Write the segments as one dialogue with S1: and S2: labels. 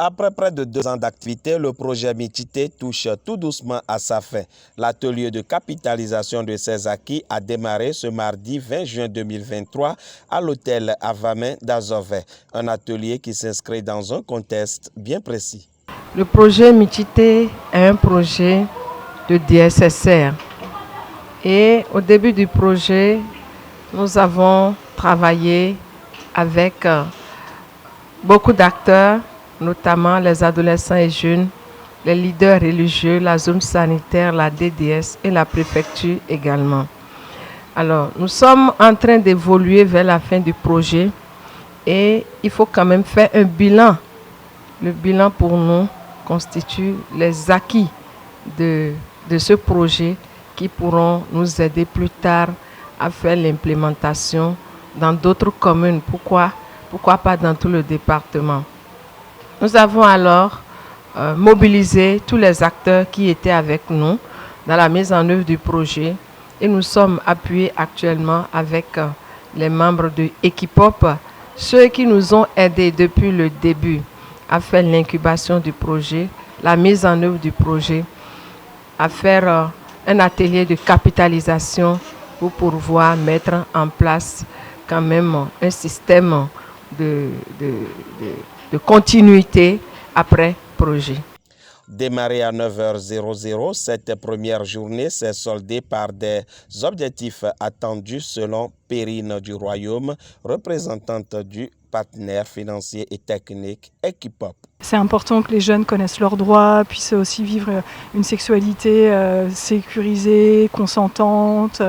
S1: Après près de 2 ans d'activité, le projet Michité touche tout doucement à sa fin. L'atelier de capitalisation de ces acquis a démarré ce mardi 20 juin 2023 à l'hôtel Avamé d'Azové, un atelier qui s'inscrit dans un contexte bien précis.
S2: Le projet Michité est un projet de DSSR et au début du projet, nous avons travaillé avec beaucoup d'acteurs, notamment les adolescents et jeunes, les leaders religieux, la zone sanitaire, la DDS et la préfecture également. Alors, nous sommes en train d'évoluer vers la fin du projet et il faut quand même faire un bilan. Le bilan pour nous constitue les acquis de ce projet qui pourront nous aider plus tard à faire l'implémentation dans d'autres communes. Pourquoi pas dans tout le département? Nous avons alors mobilisé tous les acteurs qui étaient avec nous dans la mise en œuvre du projet et nous sommes appuyés actuellement avec les membres de Equipop, ceux qui nous ont aidés depuis le début à faire l'incubation du projet, la mise en œuvre du projet, à faire un atelier de capitalisation pour pouvoir mettre en place quand même un système de continuité après projet.
S1: Démarré à 9h00, cette première journée s'est soldée par des objectifs attendus selon Perrine du Royaume, représentante du partenaire financier et technique Equipop.
S3: C'est important que les jeunes connaissent leurs droits, puissent aussi vivre une sexualité sécurisée, consentante.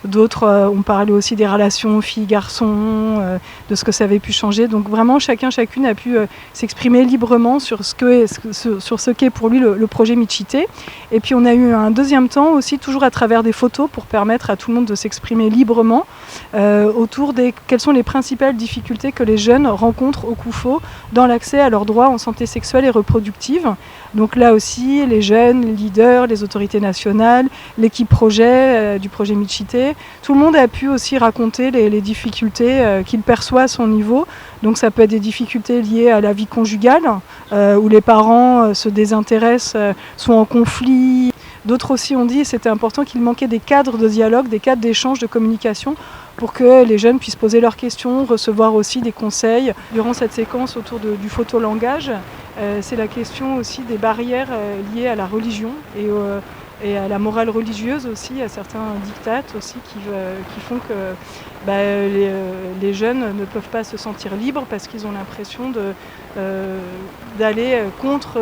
S3: D'autres ont parlé aussi des relations filles-garçons, de ce que ça avait pu changer. Donc vraiment, chacune a pu s'exprimer librement sur ce qu'est pour lui le projet Michité. Et puis on a eu un deuxième temps aussi, toujours à travers des photos, pour permettre à tout le monde de s'exprimer librement autour des quelles sont les principales difficultés que les jeunes rencontrent au COUFO dans l'accès à leurs droits en santé sexuelle et reproductive. Donc là aussi, les jeunes, les leaders, les autorités nationales, l'équipe projet du projet Michité, tout le monde a pu aussi raconter les difficultés qu'il perçoit à son niveau. Donc ça peut être des difficultés liées à la vie conjugale, où les parents se désintéressent, sont en conflit. D'autres aussi ont dit, et c'était important, qu'il manquait des cadres de dialogue, des cadres d'échange, de communication, pour que les jeunes puissent poser leurs questions, recevoir aussi des conseils. Durant cette séquence autour du photolangage, c'est la question aussi des barrières liées à la religion et à la morale religieuse aussi, à certains dictates aussi qui font que les jeunes ne peuvent pas se sentir libres parce qu'ils ont l'impression d'aller contre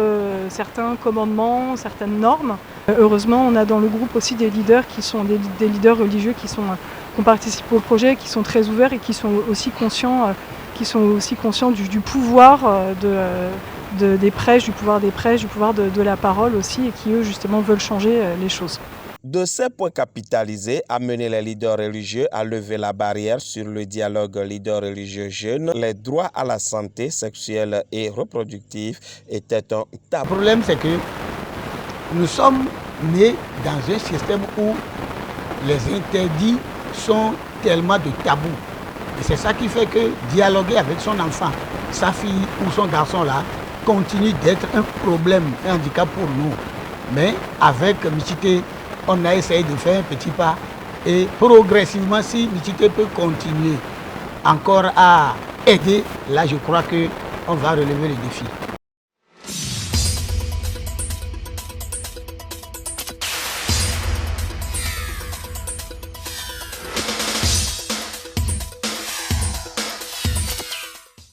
S3: certains commandements, certaines normes. Heureusement, on a dans le groupe aussi des leaders qui sont des leaders religieux qui ont participé au projet, qui sont très ouverts et qui sont aussi conscients du pouvoir des prêches, du pouvoir des prêches, du pouvoir de la parole aussi, et qui eux justement veulent changer les choses.
S1: De ces points capitalisés, amener les leaders religieux à lever la barrière sur le dialogue leader religieux jeune, les droits à la santé sexuelle et reproductive étaient un tabou.
S4: Le problème, c'est que nous sommes nés dans un système où les interdits sont tellement de tabous. Et c'est ça qui fait que dialoguer avec son enfant, sa fille ou son garçon là, continue d'être un problème, un handicap pour nous. Mais avec Michité, on a essayé de faire un petit pas et progressivement, si Michité peut continuer encore à aider, là je crois qu'on va relever les défis.